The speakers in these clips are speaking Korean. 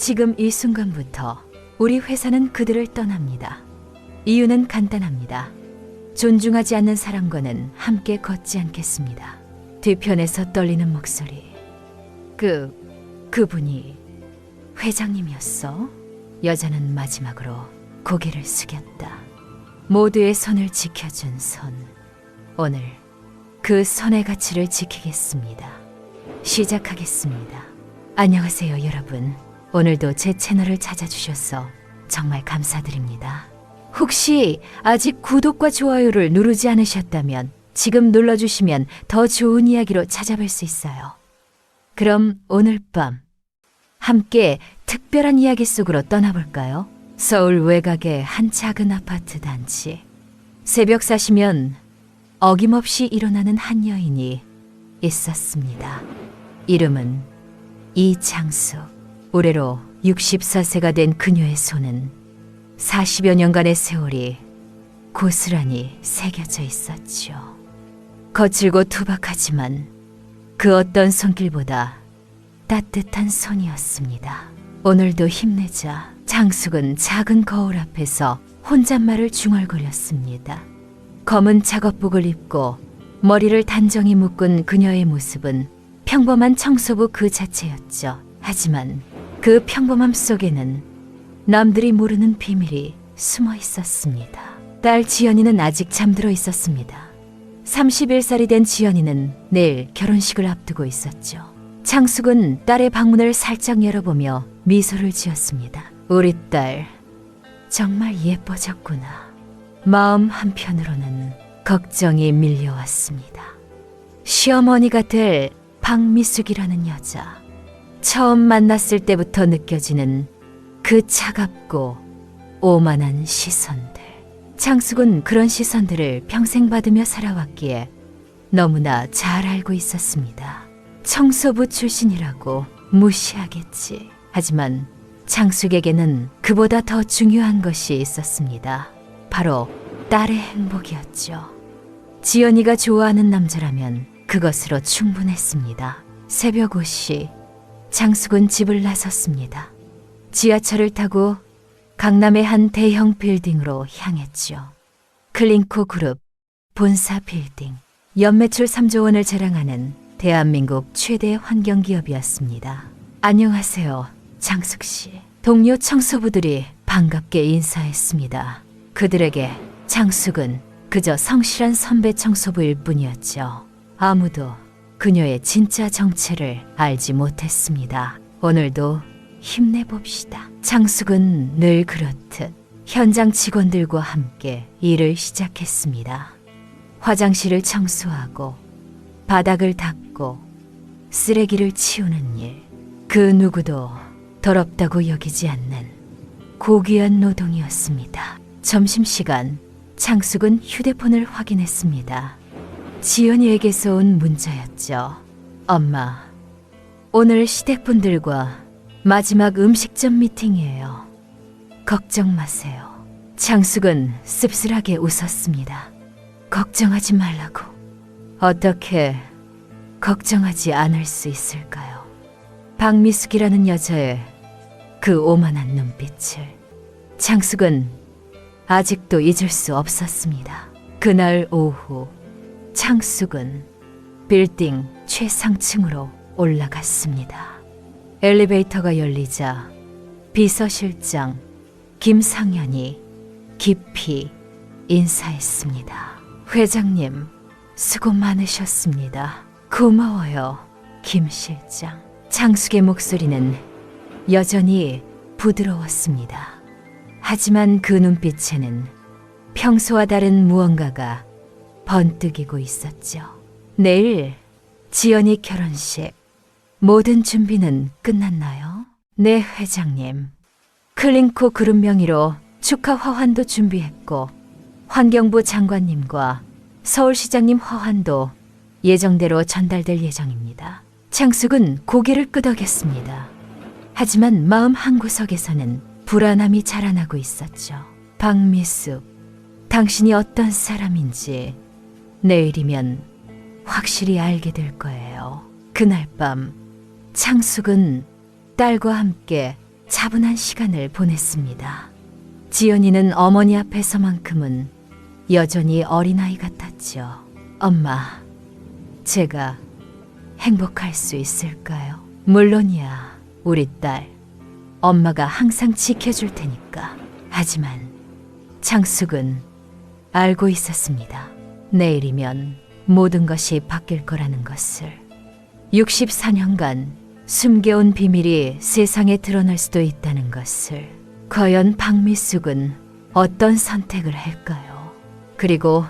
지금 이 순간부터 우리 회사는 그들을 떠납니다. 이유는 간단합니다. 존중하지 않는 사람과는 함께 걷지 않겠습니다. 뒤편에서 떨리는 목소리. 그분이 회장님이었어? 여자는 마지막으로 고개를 숙였다. 모두의 선을 지켜준 선. 오늘 그 선의 가치를 지키겠습니다. 시작하겠습니다. 안녕하세요, 여러분. 오늘도 제 채널을 찾아주셔서 정말 감사드립니다. 혹시 아직 구독과 좋아요를 누르지 않으셨다면 지금 눌러주시면 더 좋은 이야기로 찾아뵐 수 있어요. 그럼 오늘 밤 함께 특별한 이야기 속으로 떠나볼까요? 서울 외곽의 한 작은 아파트 단지. 새벽 4시면 어김없이 일어나는 한 여인이 있었습니다. 이름은 이창숙. 올해로 64세가 된 그녀의 손은 40여 년간의 세월이 고스란히 새겨져 있었죠. 거칠고 투박하지만 그 어떤 손길보다 따뜻한 손이었습니다. 오늘도 힘내자. 창숙은 작은 거울 앞에서 혼잣말을 중얼거렸습니다. 검은 작업복을 입고 머리를 단정히 묶은 그녀의 모습은 평범한 청소부 그 자체였죠. 하지만 그 평범함 속에는 남들이 모르는 비밀이 숨어 있었습니다. 딸 지연이는 아직 잠들어 있었습니다. 31살이 된 지연이는 내일 결혼식을 앞두고 있었죠. 창숙은 딸의 방문을 살짝 열어보며 미소를 지었습니다. 우리 딸 정말 예뻐졌구나. 마음 한편으로는 걱정이 밀려왔습니다. 시어머니가 될 박미숙이라는 여자. 처음 만났을 때부터 느껴지는 그 차갑고 오만한 시선들. 창숙은 그런 시선들을 평생 받으며 살아왔기에 너무나 잘 알고 있었습니다. 청소부 출신이라고 무시하겠지. 하지만 창숙에게는 그보다 더 중요한 것이 있었습니다. 바로 딸의 행복이었죠. 지연이가 좋아하는 남자라면 그것으로 충분했습니다. 새벽 5시 창숙은 집을 나섰습니다. 지하철을 타고 강남의 한 대형 빌딩으로 향했죠. 클린코 그룹 본사 빌딩. 연매출 3조 원을 자랑하는 대한민국 최대 환경기업이었습니다. 안녕하세요, 창숙 씨. 동료 청소부들이 반갑게 인사했습니다. 그들에게 창숙은 그저 성실한 선배 청소부일 뿐이었죠. 아무도 그녀의 진짜 정체를 알지 못했습니다. 오늘도 힘내봅시다. 창숙은 늘 그렇듯 현장 직원들과 함께 일을 시작했습니다. 화장실을 청소하고 바닥을 닦고 쓰레기를 치우는 일. 그 누구도 더럽다고 여기지 않는 고귀한 노동이었습니다. 점심시간 창숙은 휴대폰을 확인했습니다. 지연이에게서 온 문자였죠. 엄마, 오늘 시댁분들과 마지막 음식점 미팅이에요. 걱정 마세요. 창숙은 씁쓸하게 웃었습니다. 걱정하지 말라고. 어떻게 걱정하지 않을 수 있을까요? 박미숙이라는 여자의 그 오만한 눈빛을 창숙은 아직도 잊을 수 없었습니다. 그날 오후 창숙은 빌딩 최상층으로 올라갔습니다. 엘리베이터가 열리자 비서실장 김상현이 깊이 인사했습니다. 회장님, 수고 많으셨습니다. 고마워요, 김 실장. 창숙의 목소리는 여전히 부드러웠습니다. 하지만 그 눈빛에는 평소와 다른 무언가가 번뜩이고 있었죠. 내일 지연이 결혼식. 모든 준비는 끝났나요? 네, 회장님. 클린코 그룹 명의로 축하 화환도 준비했고 환경부 장관님과 서울시장님 화환도 예정대로 전달될 예정입니다. 창숙은 고개를 끄덕였습니다. 하지만 마음 한구석에서는 불안함이 자라나고 있었죠. 박미숙, 당신이 어떤 사람인지 내일이면 확실히 알게 될 거예요. 그날 밤 창숙은 딸과 함께 차분한 시간을 보냈습니다. 지연이는 어머니 앞에서만큼은 여전히 어린아이 같았죠. 엄마, 제가 행복할 수 있을까요? 물론이야, 우리 딸. 엄마가 항상 지켜줄 테니까. 하지만 창숙은 알고 있었습니다. 내일이면 모든 것이 바뀔 거라는 것을. 64년간 숨겨온 비밀이 세상에 드러날 수도 있다는 것을. 과연 박미숙은 어떤 선택을 할까요? 그리고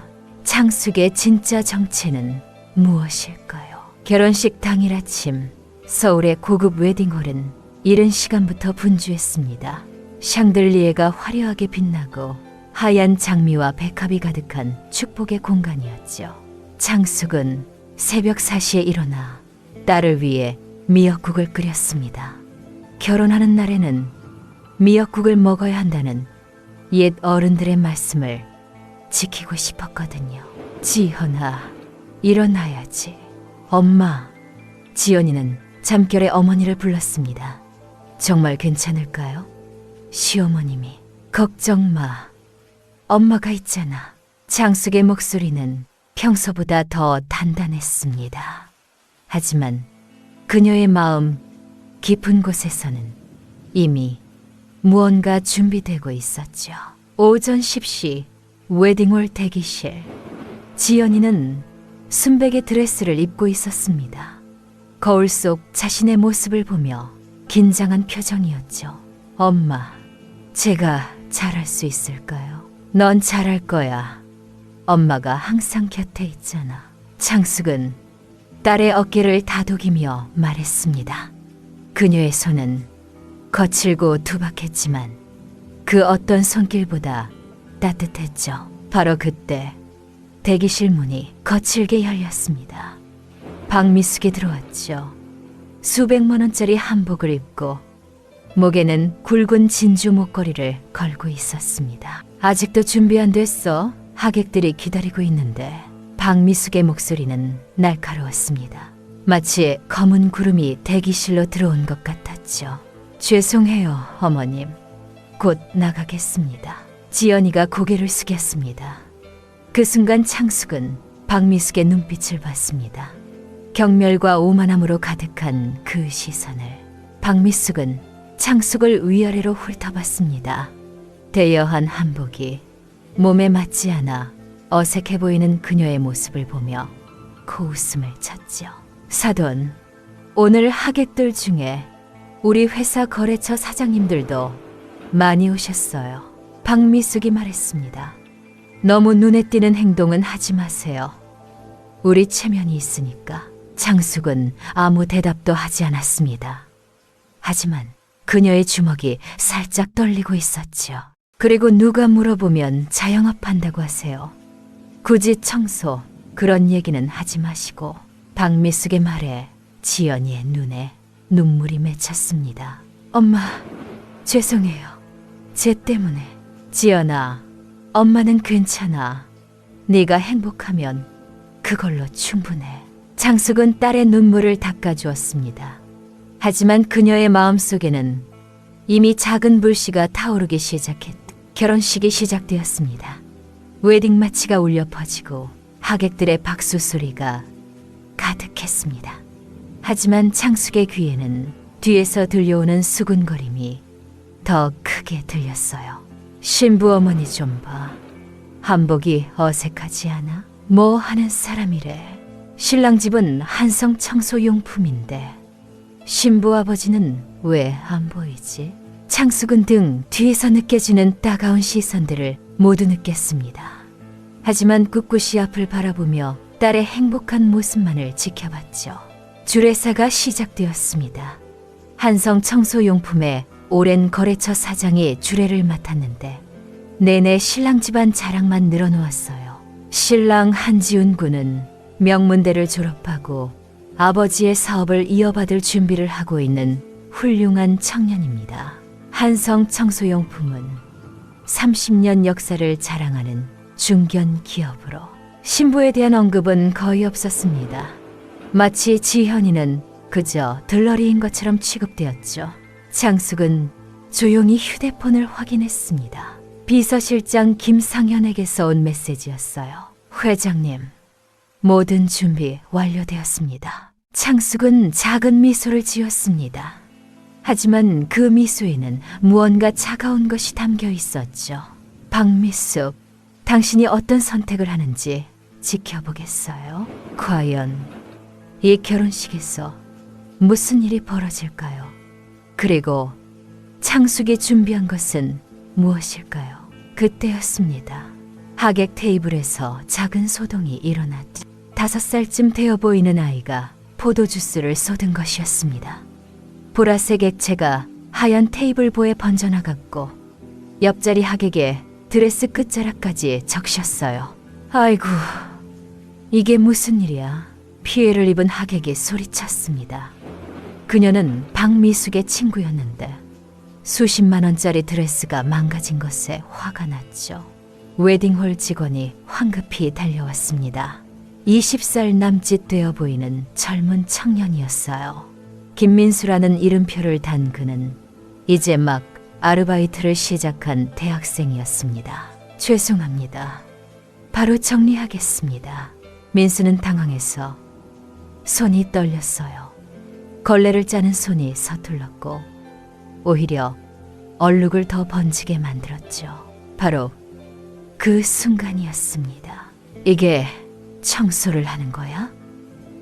창숙의 진짜 정체는 무엇일까요? 결혼식 당일 아침, 서울의 고급 웨딩홀은 이른 시간부터 분주했습니다. 샹들리에가 화려하게 빛나고 하얀 장미와 백합이 가득한 축복의 공간이었죠. 창숙은 새벽 4시에 일어나 딸을 위해 미역국을 끓였습니다. 결혼하는 날에는 미역국을 먹어야 한다는 옛 어른들의 말씀을 지키고 싶었거든요. 지현아, 일어나야지. 엄마. 지연이는 잠결에 어머니를 불렀습니다. 정말 괜찮을까요? 시어머님이. 걱정 마. 엄마가 있잖아. 창숙의 목소리는 평소보다 더 단단했습니다. 하지만 그녀의 마음 깊은 곳에서는 이미 무언가 준비되고 있었죠. 오전 10시 웨딩홀 대기실. 지연이는 순백의 드레스를 입고 있었습니다. 거울 속 자신의 모습을 보며 긴장한 표정이었죠. 엄마, 제가 잘할 수 있을까요? 넌 잘할 거야. 엄마가 항상 곁에 있잖아. 창숙은 딸의 어깨를 다독이며 말했습니다. 그녀의 손은 거칠고 투박했지만 그 어떤 손길보다 따뜻했죠. 바로 그때 대기실 문이 거칠게 열렸습니다. 박미숙이 들어왔죠. 수백만 원짜리 한복을 입고 목에는 굵은 진주 목걸이를 걸고 있었습니다. 아직도 준비 안 됐어. 하객들이 기다리고 있는데. 박미숙의 목소리는 날카로웠습니다. 마치 검은 구름이 대기실로 들어온 것 같았죠. 죄송해요, 어머님. 곧 나가겠습니다. 지연이가 고개를 숙였습니다. 그 순간 창숙은 박미숙의 눈빛을 봤습니다. 경멸과 오만함으로 가득한 그 시선을. 박미숙은 창숙을 위아래로 훑어봤습니다. 대여한 한복이 몸에 맞지 않아 어색해 보이는 그녀의 모습을 보며 코웃음을 쳤죠. 사돈, 오늘 하객들 중에 우리 회사 거래처 사장님들도 많이 오셨어요. 박미숙이 말했습니다. 너무 눈에 띄는 행동은 하지 마세요. 우리 체면이 있으니까. 창숙은 아무 대답도 하지 않았습니다. 하지만 그녀의 주먹이 살짝 떨리고 있었죠. 그리고 누가 물어보면 자영업한다고 하세요. 굳이 청소, 그런 얘기는 하지 마시고. 박미숙의 말에 지연이의 눈에 눈물이 맺혔습니다. 엄마, 죄송해요. 쟤 때문에. 지연아, 엄마는 괜찮아. 네가 행복하면 그걸로 충분해. 창숙은 딸의 눈물을 닦아주었습니다. 하지만 그녀의 마음속에는 이미 작은 불씨가 타오르기 시작했다. 결혼식이 시작되었습니다. 웨딩 마치가 울려 퍼지고 하객들의 박수 소리가 가득했습니다. 하지만 창숙의 귀에는 뒤에서 들려오는 수군거림이 더 크게 들렸어요. 신부 어머니 좀 봐. 한복이 어색하지 않아? 뭐 하는 사람이래. 신랑 집은 한성 청소용품인데 신부 아버지는 왜 안 보이지? 창숙은 등 뒤에서 느껴지는 따가운 시선들을 모두 느꼈습니다. 하지만 꿋꿋이 앞을 바라보며 딸의 행복한 모습만을 지켜봤죠. 주례사가 시작되었습니다. 한성 청소용품의 오랜 거래처 사장이 주례를 맡았는데 내내 신랑 집안 자랑만 늘어놓았어요. 신랑 한지훈 군은 명문대를 졸업하고 아버지의 사업을 이어받을 준비를 하고 있는 훌륭한 청년입니다. 한성 청소용품은 30년 역사를 자랑하는 중견 기업으로 신부에 대한 언급은 거의 없었습니다. 마치 지현이는 그저 들러리인 것처럼 취급되었죠. 창숙은 조용히 휴대폰을 확인했습니다. 비서실장 김상현에게서 온 메시지였어요. 회장님, 모든 준비 완료되었습니다. 창숙은 작은 미소를 지었습니다. 하지만 그 미소에는 무언가 차가운 것이 담겨 있었죠. 박미숙, 당신이 어떤 선택을 하는지 지켜보겠어요. 과연 이 결혼식에서 무슨 일이 벌어질까요? 그리고 창숙이 준비한 것은 무엇일까요? 그때였습니다. 하객 테이블에서 작은 소동이 일어났죠. 5살쯤 되어 보이는 아이가 포도주스를 쏟은 것이었습니다. 보라색 액체가 하얀 테이블보에 번져나갔고 옆자리 하객의 드레스 끝자락까지 적셨어요. 아이고, 이게 무슨 일이야? 피해를 입은 하객이 소리쳤습니다. 그녀는 박미숙의 친구였는데 수십만 원짜리 드레스가 망가진 것에 화가 났죠. 웨딩홀 직원이 황급히 달려왔습니다. 20살 남짓 되어 보이는 젊은 청년이었어요. 김민수라는 이름표를 단 그는 이제 막 아르바이트를 시작한 대학생이었습니다. 죄송합니다. 바로 정리하겠습니다. 민수는 당황해서 손이 떨렸어요. 걸레를 짜는 손이 서툴렀고 오히려 얼룩을 더 번지게 만들었죠. 바로 그 순간이었습니다. 이게 청소를 하는 거야?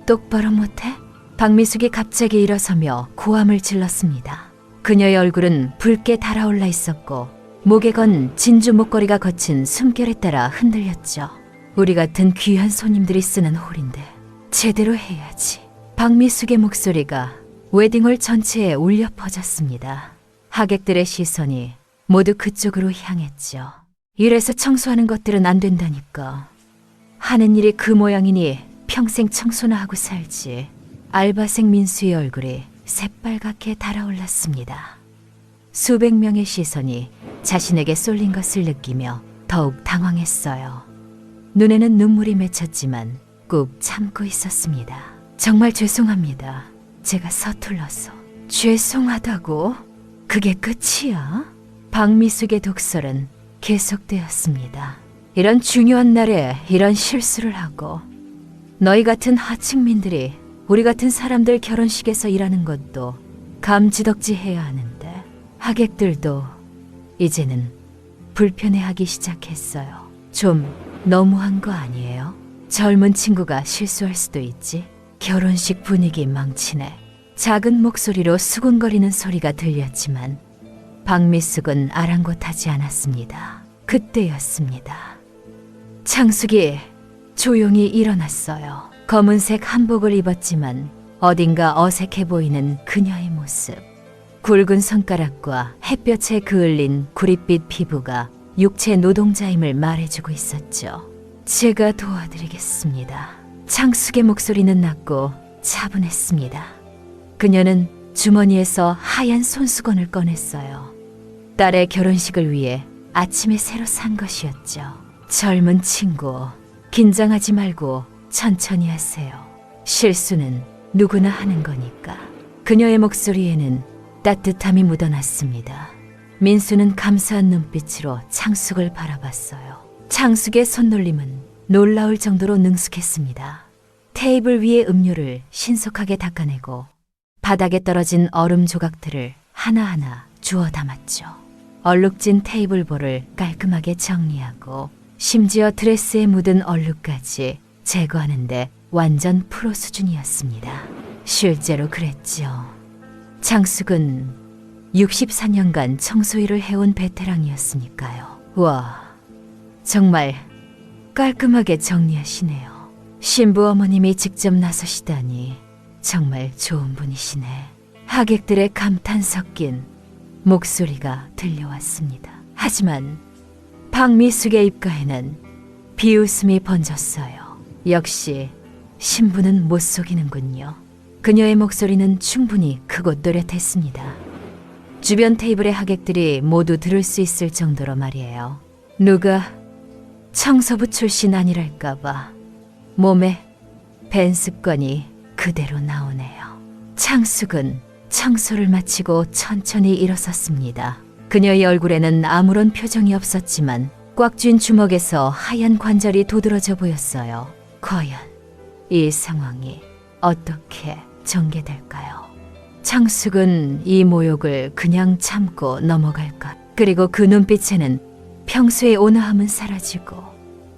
똑바로 못해? 박미숙이 갑자기 일어서며 고함을 질렀습니다. 그녀의 얼굴은 붉게 달아올라 있었고 목에 건 진주 목걸이가 거친 숨결에 따라 흔들렸죠. 우리 같은 귀한 손님들이 쓰는 홀인데 제대로 해야지. 박미숙의 목소리가 웨딩홀 전체에 울려 퍼졌습니다. 하객들의 시선이 모두 그쪽으로 향했죠. 이래서 청소하는 것들은 안 된다니까. 하는 일이 그 모양이니 평생 청소나 하고 살지. 알바생 민수의 얼굴이 새빨갛게 달아올랐습니다. 수백 명의 시선이 자신에게 쏠린 것을 느끼며 더욱 당황했어요. 눈에는 눈물이 맺혔지만 꾹 참고 있었습니다. 정말 죄송합니다. 제가 서툴러서. 죄송하다고? 그게 끝이야? 박미숙의 독설은 계속되었습니다. 이런 중요한 날에 이런 실수를 하고 너희 같은 하층민들이 우리 같은 사람들 결혼식에서 일하는 것도 감지덕지해야 하는데 하객들도 이제는 불편해하기 시작했어요. 좀 너무한 거 아니에요? 젊은 친구가 실수할 수도 있지. 결혼식 분위기 망치네. 작은 목소리로 수군거리는 소리가 들렸지만 박미숙은 아랑곳하지 않았습니다. 그때였습니다. 창숙이 조용히 일어났어요. 검은색 한복을 입었지만 어딘가 어색해 보이는 그녀의 모습. 굵은 손가락과 햇볕에 그을린 구릿빛 피부가 육체 노동자임을 말해주고 있었죠. 제가 도와드리겠습니다. 창숙의 목소리는 낮고 차분했습니다. 그녀는 주머니에서 하얀 손수건을 꺼냈어요. 딸의 결혼식을 위해 아침에 새로 산 것이었죠. 젊은 친구, 긴장하지 말고 천천히 하세요. 실수는 누구나 하는 거니까. 그녀의 목소리에는 따뜻함이 묻어났습니다. 민수는 감사한 눈빛으로 창숙을 바라봤어요. 창숙의 손놀림은 놀라울 정도로 능숙했습니다. 테이블 위의 음료를 신속하게 닦아내고 바닥에 떨어진 얼음 조각들을 하나하나 주워 담았죠. 얼룩진 테이블볼을 깔끔하게 정리하고 심지어 드레스에 묻은 얼룩까지 제거하는데 완전 프로 수준이었습니다. 실제로 그랬죠. 창숙은 64년간 청소일을 해온 베테랑이었으니까요. 와, 정말 깔끔하게 정리하시네요. 신부 어머님이 직접 나서시다니 정말 좋은 분이시네. 하객들의 감탄 섞인 목소리가 들려왔습니다. 하지만 박미숙의 입가에는 비웃음이 번졌어요. 역시 신부는 못 속이는군요. 그녀의 목소리는 충분히 크고 또렷했습니다. 주변 테이블의 하객들이 모두 들을 수 있을 정도로 말이에요. 누가 청소부 출신 아니랄까봐 몸에 밴 습관이 그대로 나오네요. 창숙은 청소를 마치고 천천히 일어섰습니다. 그녀의 얼굴에는 아무런 표정이 없었지만 꽉 쥔 주먹에서 하얀 관절이 도드라져 보였어요. 과연 이 상황이 어떻게 전개될까요? 창숙은 이 모욕을 그냥 참고 넘어갈까? 그리고 그 눈빛에는 평소의 온화함은 사라지고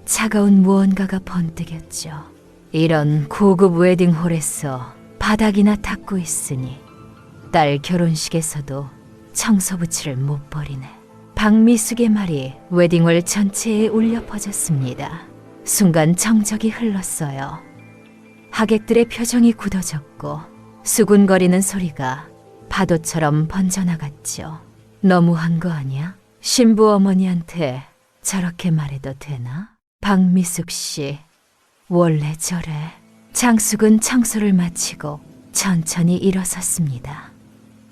차가운 무언가가 번뜩였죠. 이런 고급 웨딩홀에서 바닥이나 닦고 있으니 딸 결혼식에서도 청소부치를 못 버리네. 박미숙의 말이 웨딩홀 전체에 울려 퍼졌습니다. 순간 정적이 흘렀어요. 하객들의 표정이 굳어졌고 수군거리는 소리가 파도처럼 번져나갔죠. 너무한 거 아니야? 신부 어머니한테 저렇게 말해도 되나? 박미숙 씨, 원래 저래. 장숙은 청소를 마치고 천천히 일어섰습니다.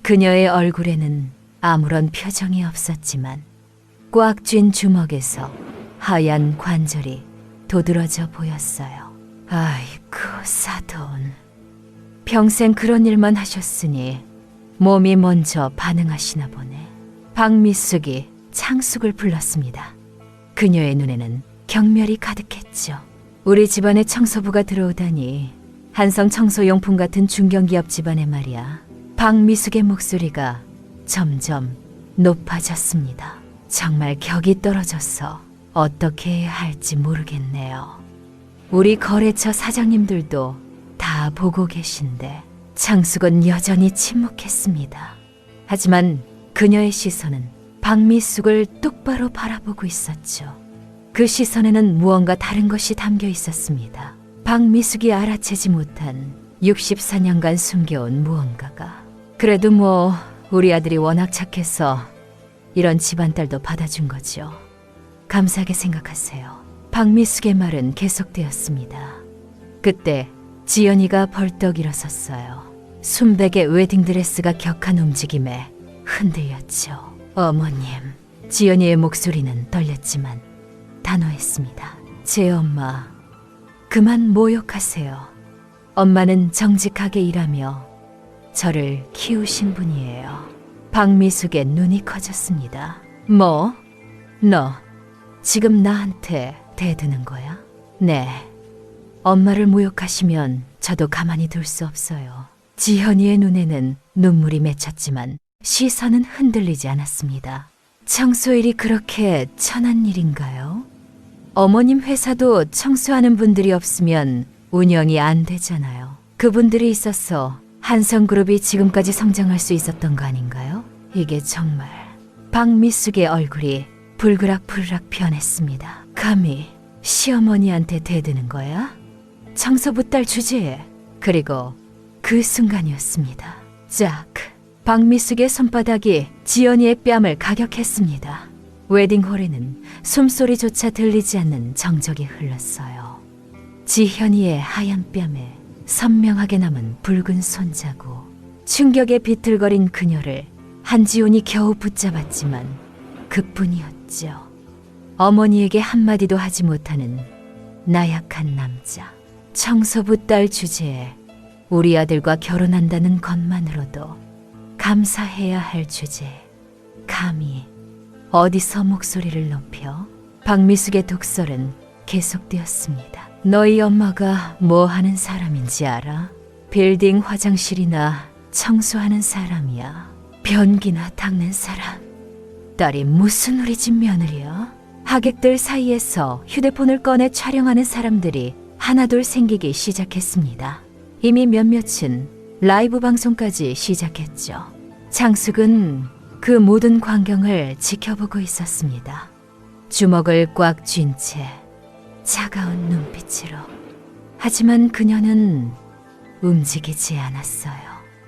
그녀의 얼굴에는 아무런 표정이 없었지만 꽉 쥔 주먹에서 하얀 관절이 도드라져 보였어요. 아이고, 사돈. 평생 그런 일만 하셨으니 몸이 먼저 반응하시나 보네. 박미숙이 창숙을 불렀습니다. 그녀의 눈에는 경멸이 가득했죠. 우리 집안에 청소부가 들어오다니. 한성 청소용품 같은 중견기업 집안에 말이야. 박미숙의 목소리가 점점 높아졌습니다. 정말 격이 떨어져서 어떻게 해야 할지 모르겠네요. 우리 거래처 사장님들도 다 보고 계신데 창숙은 여전히 침묵했습니다. 하지만 그녀의 시선은 박미숙을 똑바로 바라보고 있었죠. 그 시선에는 무언가 다른 것이 담겨 있었습니다. 박미숙이 알아채지 못한 64년간 숨겨온 무언가가. 그래도 뭐 우리 아들이 워낙 착해서 이런 집안딸도 받아준 거죠. 감사하게 생각하세요. 박미숙의 말은 계속되었습니다. 그때 지연이가 벌떡 일어섰어요. 순백의 웨딩드레스가 격한 움직임에 흔들렸죠. 어머님. 지연이의 목소리는 떨렸지만 단호했습니다. 제 엄마, 그만 모욕하세요. 엄마는 정직하게 일하며 저를 키우신 분이에요. 박미숙의 눈이 커졌습니다. 뭐? 너 지금 나한테 대드는 거야? 네. 엄마를 모욕하시면 저도 가만히 둘 수 없어요. 지현이의 눈에는 눈물이 맺혔지만 시선은 흔들리지 않았습니다. 청소일이 그렇게 천한 일인가요? 어머님 회사도 청소하는 분들이 없으면 운영이 안 되잖아요. 그분들이 있어서 한성그룹이 지금까지 성장할 수 있었던 거 아닌가요? 이게 정말... 박미숙의 얼굴이 불그락불락 변했습니다. 감히 시어머니한테 대드는 거야? 청소부 딸 주제에. 그리고 그 순간이었습니다. 짝! 박미숙의 손바닥이 지연이의 뺨을 가격했습니다. 웨딩홀에는 숨소리조차 들리지 않는 정적이 흘렀어요. 지현이의 하얀 뺨에 선명하게 남은 붉은 손자국. 충격에 비틀거린 그녀를 한지훈이 겨우 붙잡았지만 그뿐이었죠. 어머니에게 한마디도 하지 못하는 나약한 남자. 청소부 딸 주제에 우리 아들과 결혼한다는 것만으로도 감사해야 할 주제. 감히 어디서 목소리를 높여? 박미숙의 독설은 계속되었습니다. 너희 엄마가 뭐 하는 사람인지 알아? 빌딩 화장실이나 청소하는 사람이야. 변기나 닦는 사람. 딸이 무슨 우리 집 며느리야? 하객들 사이에서 휴대폰을 꺼내 촬영하는 사람들이 하나둘 생기기 시작했습니다. 이미 몇몇은 라이브 방송까지 시작했죠. 장숙은 그 모든 광경을 지켜보고 있었습니다. 주먹을 꽉 쥔 채 차가운 눈빛으로. 하지만 그녀는 움직이지 않았어요.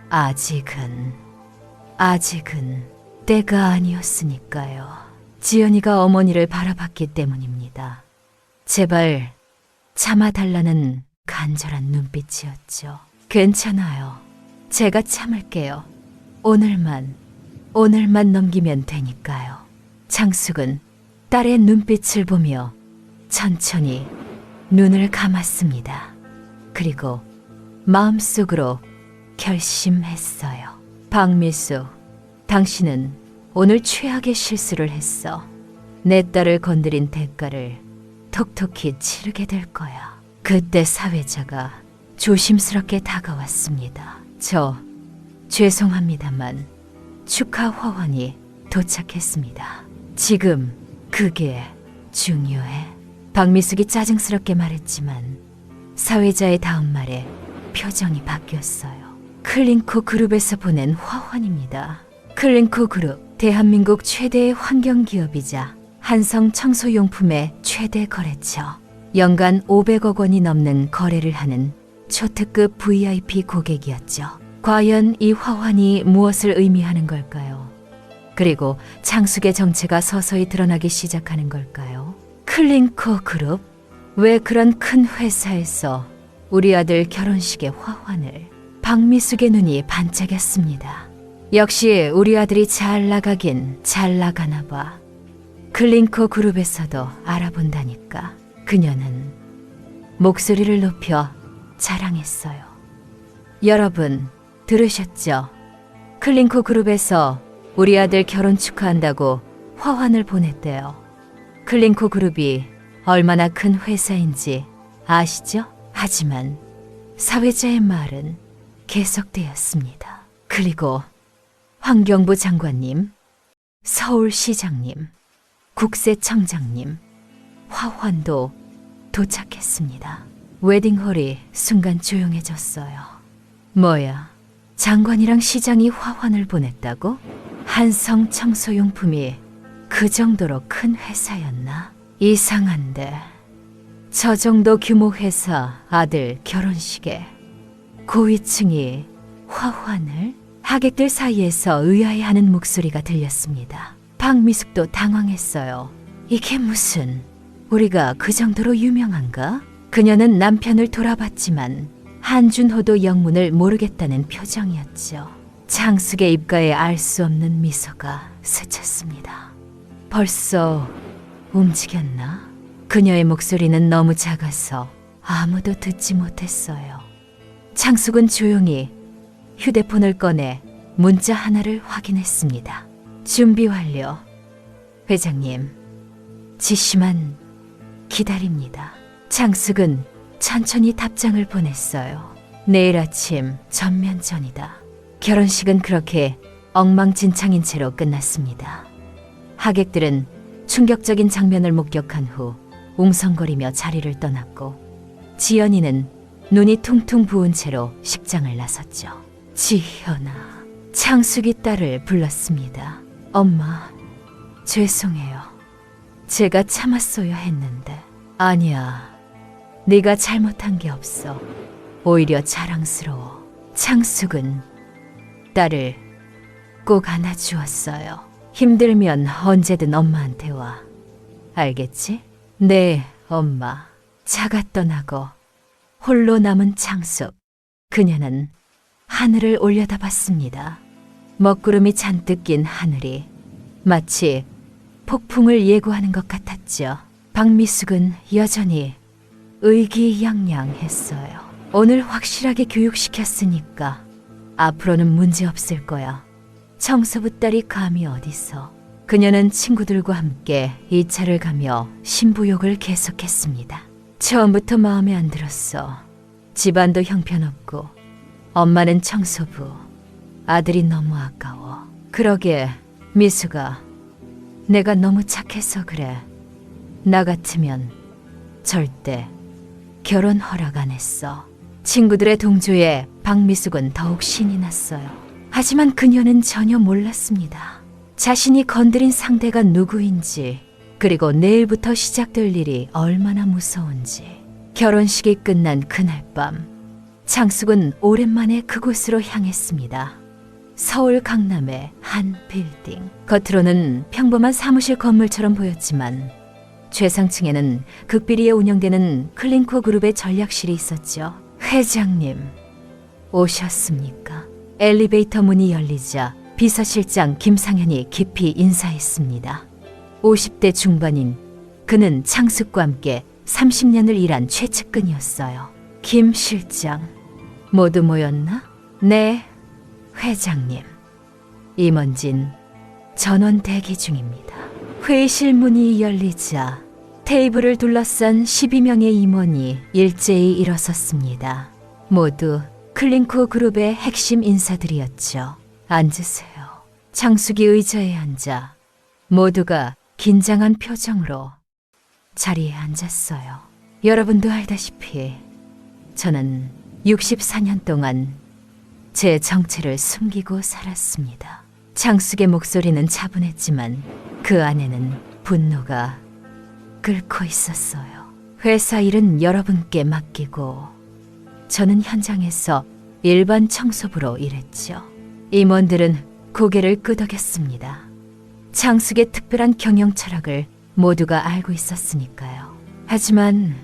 아직은 때가 아니었으니까요. 지연이가 어머니를 바라봤기 때문입니다. 제발 참아달라는 간절한 눈빛이었죠. 괜찮아요. 제가 참을게요. 오늘만 넘기면 되니까요. 장숙은 딸의 눈빛을 보며 천천히 눈을 감았습니다. 그리고 마음속으로 결심했어요. 박미수, 당신은 오늘 최악의 실수를 했어. 내 딸을 건드린 대가를 톡톡히 치르게 될 거야. 그때 사회자가 조심스럽게 다가왔습니다. 죄송합니다만 축하 화환이 도착했습니다. 지금 그게 중요해. 박미숙이 짜증스럽게 말했지만 사회자의 다음 말에 표정이 바뀌었어요. 클린코 그룹에서 보낸 화환입니다. 클린코 그룹, 대한민국 최대의 환경기업이자 한성 청소용품의 최대 거래처. 연간 500억 원이 넘는 거래를 하는 초특급 VIP 고객이었죠. 과연 이 화환이 무엇을 의미하는 걸까요? 그리고 창숙의 정체가 서서히 드러나기 시작하는 걸까요? 클린코 그룹? 왜 그런 큰 회사에서 우리 아들 결혼식의 화환을? 박미숙의 눈이 반짝였습니다. 역시 우리 아들이 잘 나가긴 잘 나가나 봐. 클린코 그룹에서도 알아본다니까. 그녀는 목소리를 높여 자랑했어요. 여러분, 들으셨죠? 클린코 그룹에서 우리 아들 결혼 축하한다고 화환을 보냈대요. 클린코 그룹이 얼마나 큰 회사인지 아시죠? 하지만 사회자의 말은 계속되었습니다. 그리고 환경부 장관님, 서울시장님, 국세청장님, 화환도 도착했습니다. 웨딩홀이 순간 조용해졌어요. 뭐야, 장관이랑 시장이 화환을 보냈다고? 한성 청소용품이 그 정도로 큰 회사였나? 이상한데. 저 정도 규모 회사 아들 결혼식에 고위층이 화환을? 하객들 사이에서 의아해하는 목소리가 들렸습니다. 박미숙도 당황했어요. 이게 무슨, 우리가 그 정도로 유명한가? 그녀는 남편을 돌아봤지만 한준호도 영문을 모르겠다는 표정이었죠. 창숙의 입가에 알 수 없는 미소가 스쳤습니다. 벌써 움직였나? 그녀의 목소리는 너무 작아서 아무도 듣지 못했어요. 창숙은 조용히 휴대폰을 꺼내 문자 하나를 확인했습니다. 준비 완료. 회장님, 지시만 기다립니다. 창숙은 천천히 답장을 보냈어요. 내일 아침 전면전이다. 결혼식은 그렇게 엉망진창인 채로 끝났습니다. 하객들은 충격적인 장면을 목격한 후 웅성거리며 자리를 떠났고 지연이는 눈이 퉁퉁 부은 채로 식장을 나섰죠. 지현아, 창숙이 딸을 불렀습니다. 엄마, 죄송해요. 제가 참았어야 했는데. 아니야, 네가 잘못한 게 없어. 오히려 자랑스러워. 창숙은 딸을 꼭 안아주었어요. 힘들면 언제든 엄마한테 와. 알겠지? 네, 엄마. 차가 떠나고 홀로 남은 창숙. 그녀는 하늘을 올려다봤습니다. 먹구름이 잔뜩 낀 하늘이 마치 폭풍을 예고하는 것 같았죠. 박미숙은 여전히 의기양양했어요. 오늘 확실하게 교육시켰으니까 앞으로는 문제 없을 거야. 청소부 딸이 감히 어디서. 그녀는 친구들과 함께 2차를 가며 신부욕을 계속했습니다. 처음부터 마음에 안 들었어. 집안도 형편없고 엄마는 청소부, 아들이 너무 아까워. 그러게, 미수가 내가 너무 착해서 그래. 나 같으면 절대 결혼 허락 안 했어. 친구들의 동조에 박미숙은 더욱 신이 났어요. 하지만 그녀는 전혀 몰랐습니다. 자신이 건드린 상대가 누구인지, 그리고 내일부터 시작될 일이 얼마나 무서운지. 결혼식이 끝난 그날 밤, 창숙은 오랜만에 그곳으로 향했습니다. 서울 강남의 한 빌딩. 겉으로는 평범한 사무실 건물처럼 보였지만 최상층에는 극비리에 운영되는 클린코 그룹의 전략실이 있었죠. 회장님, 오셨습니까? 엘리베이터 문이 열리자 비서실장 김상현이 깊이 인사했습니다. 50대 중반인 그는 창숙과 함께 30년을 일한 최측근이었어요. 김 실장, 모두 모였나? 네, 회장님. 임원진, 전원 대기 중입니다. 회의실 문이 열리자 테이블을 둘러싼 12명의 임원이 일제히 일어섰습니다. 모두 클링코 그룹의 핵심 인사들이었죠. 앉으세요. 창숙이 의자에 앉아 모두가 긴장한 표정으로 자리에 앉았어요. 여러분도 알다시피 저는 64년 동안 제 정체를 숨기고 살았습니다. 창숙의 목소리는 차분했지만 그 안에는 분노가 끓고 있었어요. 회사 일은 여러분께 맡기고 저는 현장에서 일반 청소부로 일했죠. 임원들은 고개를 끄덕였습니다. 창숙의 특별한 경영 철학을 모두가 알고 있었으니까요. 하지만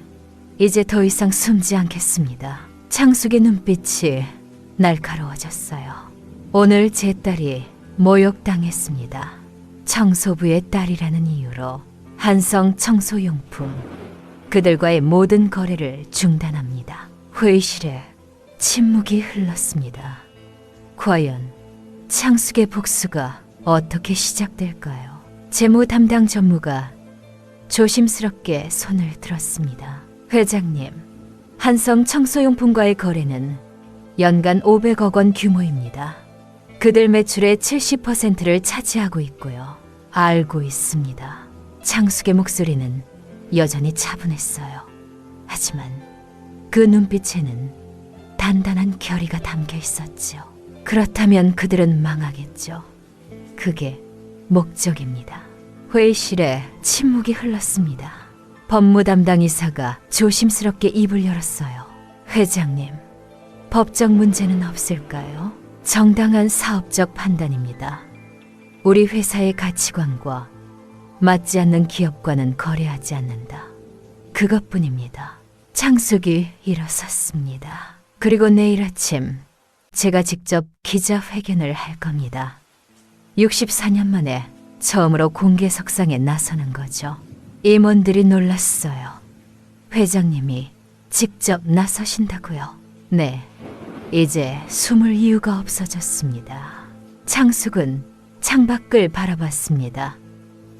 이제 더 이상 숨지 않겠습니다. 창숙의 눈빛이 날카로워졌어요. 오늘 제 딸이 모욕당했습니다. 청소부의 딸이라는 이유로 한성 청소용품, 그들과의 모든 거래를 중단합니다. 회의실에 침묵이 흘렀습니다. 과연 창숙의 복수가 어떻게 시작될까요? 재무 담당 전무가 조심스럽게 손을 들었습니다. 회장님, 한성 청소용품과의 거래는 연간 500억 원 규모입니다. 그들 매출의 70%를 차지하고 있고요. 알고 있습니다. 창숙의 목소리는 여전히 차분했어요. 하지만 그 눈빛에는 단단한 결의가 담겨 있었죠. 그렇다면 그들은 망하겠죠. 그게 목적입니다. 회의실에 침묵이 흘렀습니다. 법무 담당 이사가 조심스럽게 입을 열었어요. 회장님, 법적 문제는 없을까요? 정당한 사업적 판단입니다. 우리 회사의 가치관과 맞지 않는 기업과는 거래하지 않는다. 그것뿐입니다. 창숙이 일어섰습니다. 그리고 내일 아침 제가 직접 기자회견을 할 겁니다. 64년 만에 처음으로 공개석상에 나서는 거죠. 임원들이 놀랐어요. 회장님이 직접 나서신다고요? 네, 이제 숨을 이유가 없어졌습니다. 창숙은 창밖을 바라봤습니다.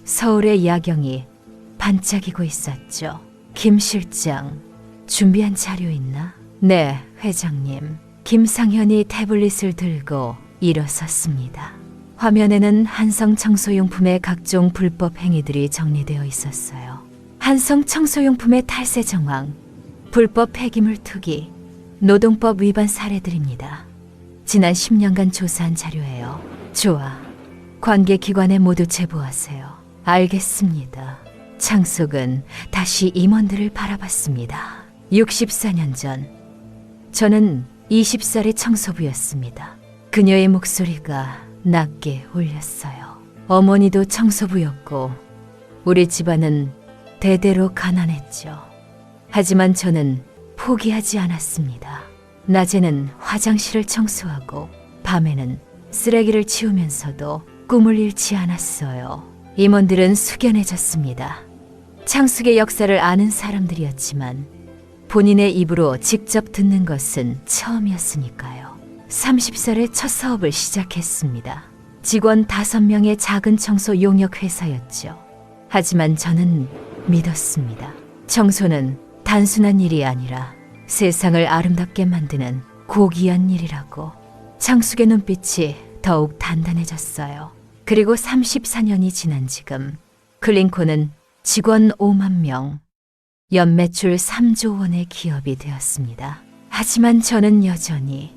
서울의 야경이 반짝이고 있었죠. 김 실장, 준비한 자료 있나? 네, 회장님. 김상현이 태블릿을 들고 일어섰습니다. 화면에는 한성 청소용품의 각종 불법 행위들이 정리되어 있었어요. 한성 청소용품의 탈세 정황, 불법 폐기물 투기, 노동법 위반 사례들입니다. 지난 10년간 조사한 자료예요. 좋아. 관계기관에 모두 제보하세요. 알겠습니다. 창숙은 다시 임원들을 바라봤습니다. 64년 전, 저는 20살의 청소부였습니다. 그녀의 목소리가 낮게 울렸어요. 어머니도 청소부였고 우리 집안은 대대로 가난했죠. 하지만 저는 포기하지 않았습니다. 낮에는 화장실을 청소하고 밤에는 쓰레기를 치우면서도 꿈을 잃지 않았어요. 임원들은 숙연해졌습니다. 창숙의 역사를 아는 사람들이었지만 본인의 입으로 직접 듣는 것은 처음이었으니까요. 30살에 첫 사업을 시작했습니다. 직원 5명의 작은 청소 용역 회사였죠. 하지만 저는 믿었습니다. 청소는 단순한 일이 아니라 세상을 아름답게 만드는 고귀한 일이라고. 창숙의 눈빛이 더욱 단단해졌어요. 그리고 34년이 지난 지금 클링코는 직원 5만 명, 연매출 3조 원의 기업이 되었습니다. 하지만 저는 여전히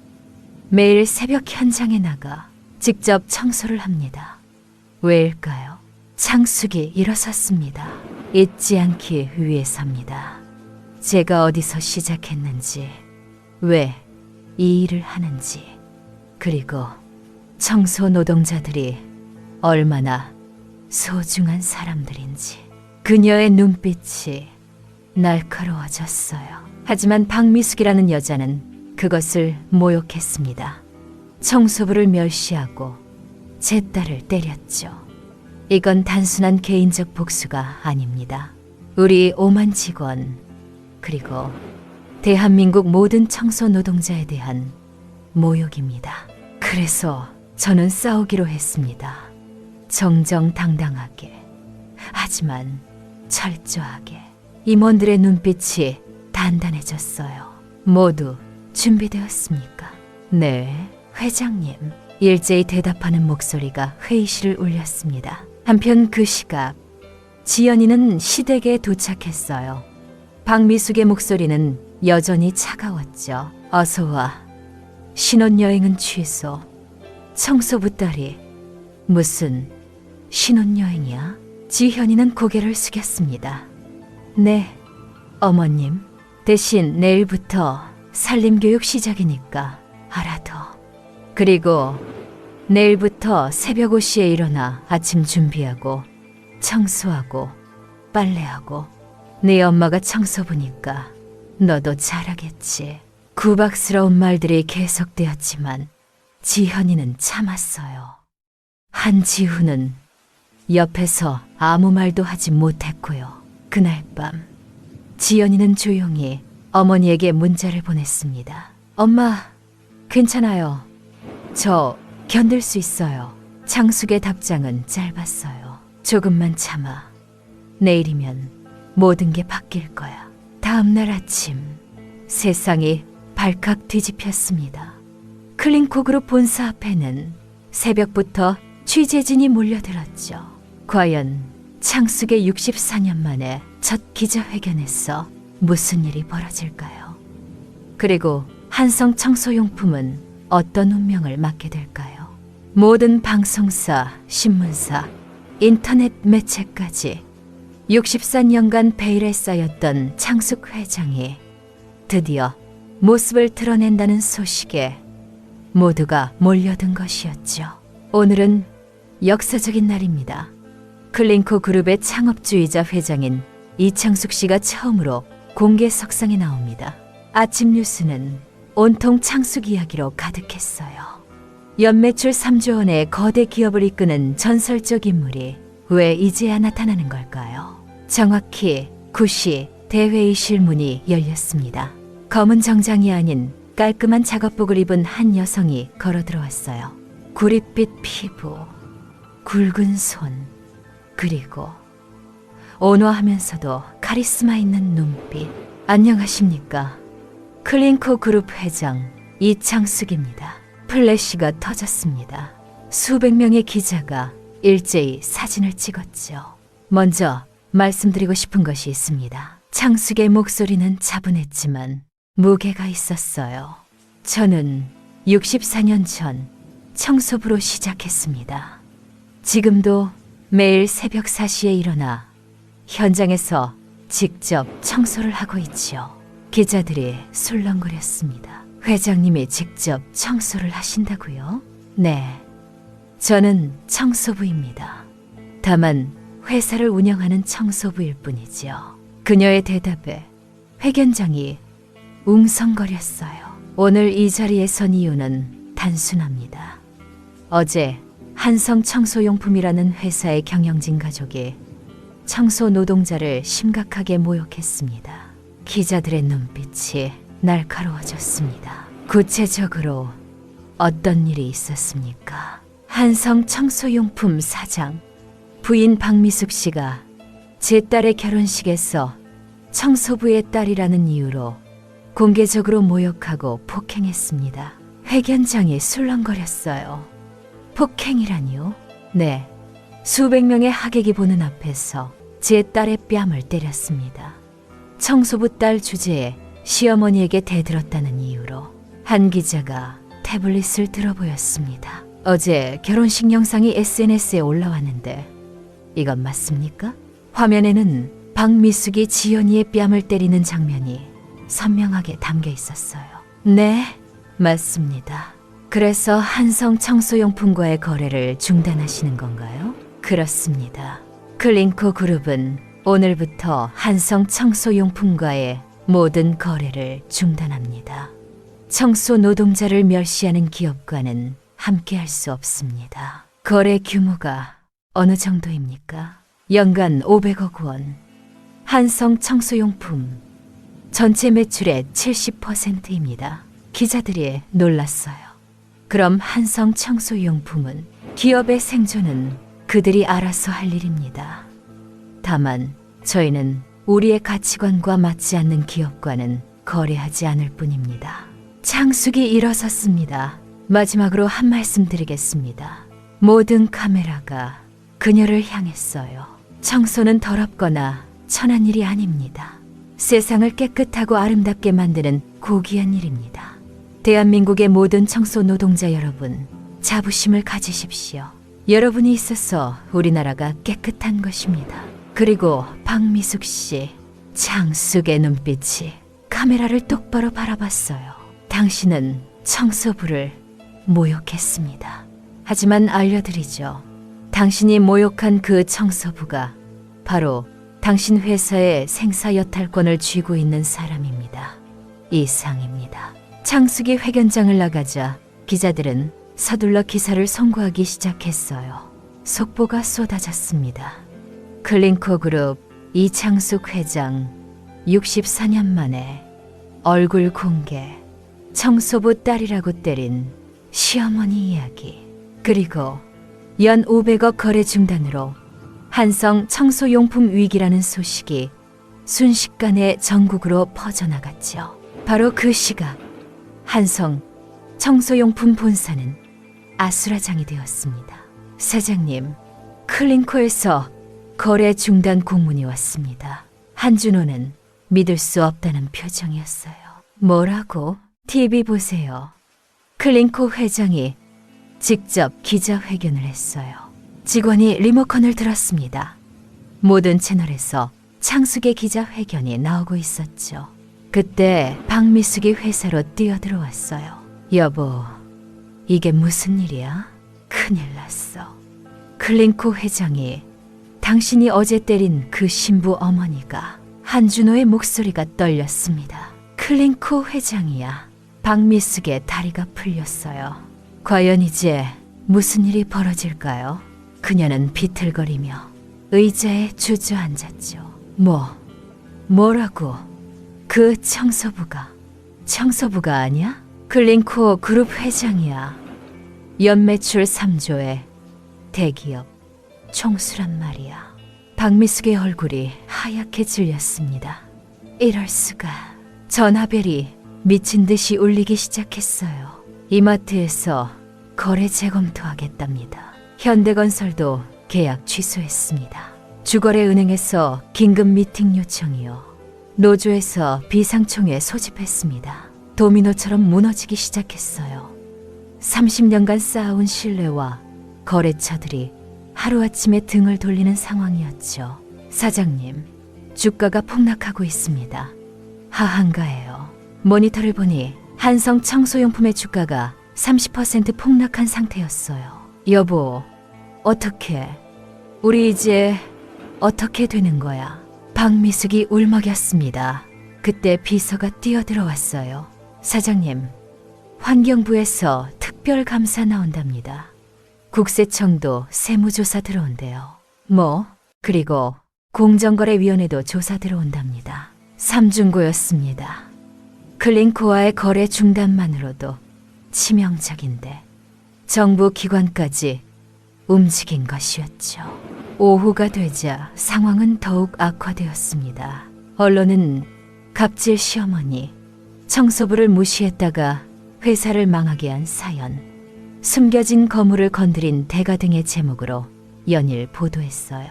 매일 새벽 현장에 나가 직접 청소를 합니다. 왜일까요? 창숙이 일어섰습니다. 잊지 않기 위해서입니다. 제가 어디서 시작했는지, 왜 이 일을 하는지, 그리고 청소 노동자들이 얼마나 소중한 사람들인지. 그녀의 눈빛이 날카로워졌어요. 하지만 박미숙이라는 여자는 그것을 모욕했습니다. 청소부를 멸시하고 제 딸을 때렸죠. 이건 단순한 개인적 복수가 아닙니다. 우리 5만 직원, 그리고 대한민국 모든 청소 노동자에 대한 모욕입니다. 그래서 저는 싸우기로 했습니다. 정정당당하게. 하지만 철저하게. 임원들의 눈빛이 단단해졌어요. 모두 준비되었습니까? 네, 회장님. 일제히 대답하는 목소리가 회의실을 울렸습니다. 한편 그 시각 지연이는 시댁에 도착했어요. 박미숙의 목소리는 여전히 차가웠죠. 어서 와. 신혼여행은 취소. 청소부 딸이 무슨 신혼여행이야? 지현이는 고개를 숙였습니다. 네, 어머님. 대신 내일부터 살림교육 시작이니까 알아둬. 그리고 내일부터 새벽 5시에 일어나 아침 준비하고 청소하고 빨래하고 네 엄마가 청소부니까 너도 잘하겠지. 구박스러운 말들이 계속되었지만 지현이는 참았어요. 한지훈은 옆에서 아무 말도 하지 못했고요. 그날 밤 지연이는 조용히 어머니에게 문자를 보냈습니다. 엄마, 괜찮아요. 저 견딜 수 있어요. 창숙의 답장은 짧았어요. 조금만 참아. 내일이면 모든 게 바뀔 거야. 다음 날 아침 세상이 발칵 뒤집혔습니다. 클린코그룹 본사 앞에는 새벽부터 취재진이 몰려들었죠. 과연 창숙의 64년 만에 첫 기자회견에서 무슨 일이 벌어질까요? 그리고 한성 청소용품은 어떤 운명을 맞게 될까요? 모든 방송사, 신문사, 인터넷 매체까지 64년간 베일에 쌓였던 창숙 회장이 드디어 모습을 드러낸다는 소식에 모두가 몰려든 것이었죠. 오늘은 역사적인 날입니다. 클린코 그룹의 창업주이자 회장인 이창숙 씨가 처음으로 공개석상에 나옵니다. 아침 뉴스는 온통 창숙 이야기로 가득했어요. 연매출 3조 원의 거대 기업을 이끄는 전설적 인물이 왜 이제야 나타나는 걸까요? 정확히 9시 대회의실 문이 열렸습니다. 검은 정장이 아닌 깔끔한 작업복을 입은 한 여성이 걸어 들어왔어요. 구릿빛 피부, 굵은 손, 그리고 온화하면서도 카리스마 있는 눈빛. 안녕하십니까? 클린코 그룹 회장 이창숙입니다. 플래시가 터졌습니다. 수백 명의 기자가 일제히 사진을 찍었죠. 먼저 말씀드리고 싶은 것이 있습니다. 창숙의 목소리는 차분했지만 무게가 있었어요. 저는 64년 전 청소부로 시작했습니다. 지금도 매일 새벽 4시에 일어나 현장에서 직접 청소를 하고 있지요. 기자들이 술렁거렸습니다. 회장님이 직접 청소를 하신다고요? 네, 저는 청소부입니다. 다만 회사를 운영하는 청소부일 뿐이지요. 그녀의 대답에 회견장이 웅성거렸어요. 오늘 이 자리에 선 이유는 단순합니다. 어제 한성 청소용품이라는 회사의 경영진 가족이 청소 노동자를 심각하게 모욕했습니다. 기자들의 눈빛이 날카로워졌습니다. 구체적으로 어떤 일이 있었습니까? 한성 청소용품 사장 부인 박미숙 씨가 제 딸의 결혼식에서 청소부의 딸이라는 이유로 공개적으로 모욕하고 폭행했습니다. 회견장이 술렁거렸어요. 폭행이라니요? 네, 수백 명의 하객이 보는 앞에서 제 딸의 뺨을 때렸습니다. 청소부 딸 주제에 시어머니에게 대들었다는 이유로. 한 기자가 태블릿을 들어보였습니다. 어제 결혼식 영상이 SNS에 올라왔는데 이건 맞습니까? 화면에는 박미숙이 지연이의 뺨을 때리는 장면이 선명하게 담겨 있었어요. 네, 맞습니다. 그래서 한성 청소용품과의 거래를 중단하시는 건가요? 그렇습니다. 클린코 그룹은 오늘부터 한성 청소용품과의 모든 거래를 중단합니다. 청소 노동자를 멸시하는 기업과는 함께할 수 없습니다. 거래 규모가 어느 정도입니까? 연간 500억 원. 한성 청소용품 전체 매출의 70%입니다. 기자들이 놀랐어요. 그럼 한성 청소용품은 기업의 생존은 그들이 알아서 할 일입니다. 다만 저희는 우리의 가치관과 맞지 않는 기업과는 거래하지 않을 뿐입니다. 창숙이 일어섰습니다. 마지막으로 한 말씀 드리겠습니다. 모든 카메라가 그녀를 향했어요. 청소는 더럽거나 천한 일이 아닙니다. 세상을 깨끗하고 아름답게 만드는 고귀한 일입니다. 대한민국의 모든 청소 노동자 여러분, 자부심을 가지십시오. 여러분이 있어서 우리나라가 깨끗한 것입니다. 그리고 박미숙 씨, 창숙의 눈빛이 카메라를 똑바로 바라봤어요. 당신은 청소부를 모욕했습니다. 하지만 알려드리죠. 당신이 모욕한 그 청소부가 바로 당신 회사의 생사 여탈권을 쥐고 있는 사람입니다. 이상입니다. 창숙이 회견장을 나가자 기자들은 서둘러 기사를 송고하기 시작했어요. 속보가 쏟아졌습니다. 클린코 그룹 이창숙 회장 64년 만에 얼굴 공개, 청소부 딸이라고 때린 시어머니 이야기, 그리고 연 500억 거래 중단으로 한성 청소용품 위기라는 소식이 순식간에 전국으로 퍼져나갔죠. 바로 그 시각 한성 청소용품 본사는 아수라장이 되었습니다. 사장님, 클린코에서 거래 중단 공문이 왔습니다. 한준호는 믿을 수 없다는 표정이었어요. 뭐라고? TV 보세요. 클린코 회장이 직접 기자회견을 했어요. 직원이 리모컨을 들었습니다. 모든 채널에서 창숙의 기자회견이 나오고 있었죠. 그때 박미숙이 회사로 뛰어들어왔어요. 여보, 이게 무슨 일이야? 큰일 났어. 클린코 회장이 당신이 어제 때린 그 신부 어머니가, 한준호의 목소리가 떨렸습니다. 클린코 회장이야. 박미숙의 다리가 풀렸어요. 과연 이제 무슨 일이 벌어질까요? 그녀는 비틀거리며 의자에 주저앉았죠. 뭐라고? 그 청소부가 아니야? 클린코 그룹 회장이야. 연매출 3조의 대기업 총수란 말이야. 박미숙의 얼굴이 하얗게 질렸습니다. 이럴 수가. 전화벨이 미친 듯이 울리기 시작했어요. 이마트에서 거래 재검토하겠답니다. 현대건설도 계약 취소했습니다. 주거래은행에서 긴급 미팅 요청이요. 노조에서 비상총회 소집했습니다. 도미노처럼 무너지기 시작했어요. 30년간 쌓아온 신뢰와 거래처들이 하루아침에 등을 돌리는 상황이었죠. 사장님, 주가가 폭락하고 있습니다. 하한가예요. 모니터를 보니 한성 청소용품의 주가가 30% 폭락한 상태였어요. 여보, 어떻게? 우리 이제 어떻게 되는 거야? 박미숙이 울먹였습니다. 그때 비서가 뛰어들어왔어요. 사장님, 환경부에서 특별감사 나온답니다. 국세청도 세무조사 들어온대요. 그리고 공정거래위원회도 조사 들어온답니다. 삼중고였습니다. 클린코와의 거래 중단만으로도 치명적인데 정부 기관까지 움직인 것이었죠. 오후가 되자 상황은 더욱 악화되었습니다. 언론은 갑질 시어머니, 청소부를 무시했다가 회사를 망하게 한 사연, 숨겨진 거물을 건드린 대가 등의 제목으로 연일 보도했어요.